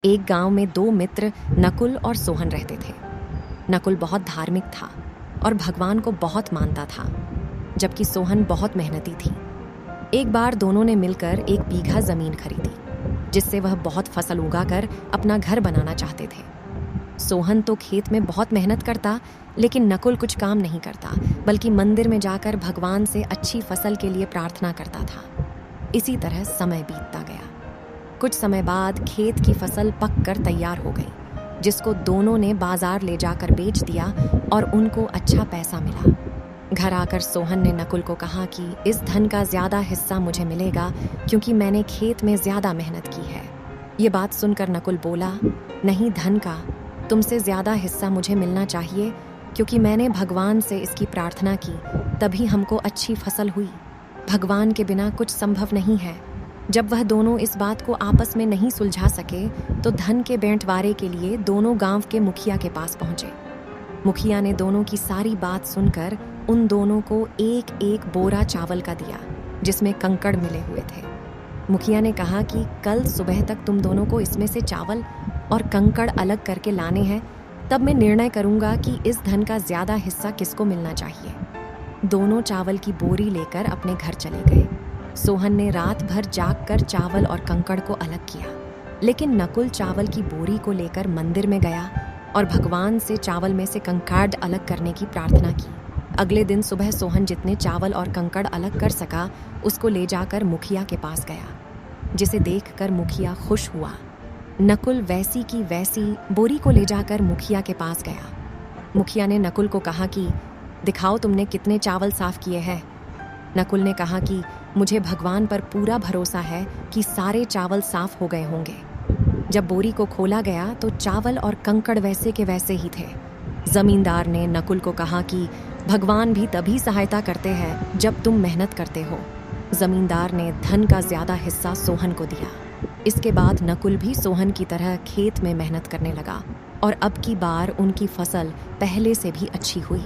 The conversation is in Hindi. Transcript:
एक गांव में दो मित्र नकुल और सोहन रहते थे। नकुल बहुत धार्मिक था और भगवान को बहुत मानता था, जबकि सोहन बहुत मेहनती थी। एक बार दोनों ने मिलकर 1 बीघा जमीन खरीदी, जिससे वह बहुत फसल उगाकर अपना घर बनाना चाहते थे। सोहन तो खेत में बहुत मेहनत करता, लेकिन नकुल कुछ काम नहीं करता, बल्कि मंदिर में जाकर भगवान से अच्छी फसल के लिए प्रार्थना करता था। इसी तरह समय बीतता गया। कुछ समय बाद खेत की फसल पककर तैयार हो गई, जिसको दोनों ने बाजार ले जाकर बेच दिया और उनको अच्छा पैसा मिला। घर आकर सोहन ने नकुल को कहा कि इस धन का ज्यादा हिस्सा मुझे मिलेगा, क्योंकि मैंने खेत में ज्यादा मेहनत की है। ये बात सुनकर नकुल बोला, नहीं धन का, तुमसे ज्यादा हिस्सा मुझे मिलना चाहिए, क्योंकि मैंने भगवान से इसकी प्रार्थना की, तभी हमको अच्छी फसल हुई। भगवान के बिना कुछ संभव नहीं है। जब वह दोनों इस बात को आपस में नहीं सुलझा सके, तो धन के बंटवारे के लिए दोनों गांव के मुखिया के पास पहुंचे। मुखिया ने दोनों की सारी बात सुनकर उन दोनों को 1-1 बोरा चावल का दिया, जिसमें कंकड़ मिले हुए थे। मुखिया ने कहा कि कल सुबह तक तुम दोनों को इसमें से चावल और कंकड़ अलग करके लाने हैं, तब मैं निर्णय करूंगा कि इस धन का ज्यादा हिस्सा किसको मिलना चाहिए। दोनों चावल की बोरी लेकर अपने घर चले गए। सोहन ने रात भर जागकर चावल और कंकड़ को अलग किया, लेकिन नकुल चावल की बोरी को लेकर मंदिर में गया और भगवान से चावल में से कंकड़ अलग करने की प्रार्थना की। अगले दिन सुबह सोहन जितने चावल और कंकड़ अलग कर सका, उसको ले जाकर मुखिया के पास गया, जिसे देखकर मुखिया खुश हुआ। नकुल वैसी की वैसी बोरी को ले जाकर मुखिया के पास गया। मुखिया ने नकुल को कहा कि दिखाओ तुमने कितने चावल साफ किए हैं। नकुल ने कहा कि मुझे भगवान पर पूरा भरोसा है कि सारे चावल साफ हो गए होंगे। जब बोरी को खोला गया तो चावल और कंकड़ वैसे के वैसे ही थे। जमींदार ने नकुल को कहा कि भगवान भी तभी सहायता करते हैं जब तुम मेहनत करते हो। जमींदार ने धन का ज्यादा हिस्सा सोहन को दिया। इसके बाद नकुल भी सोहन की तरह खेत में मेहनत करने लगा और अब की बार उनकी फसल पहले से भी अच्छी हुई।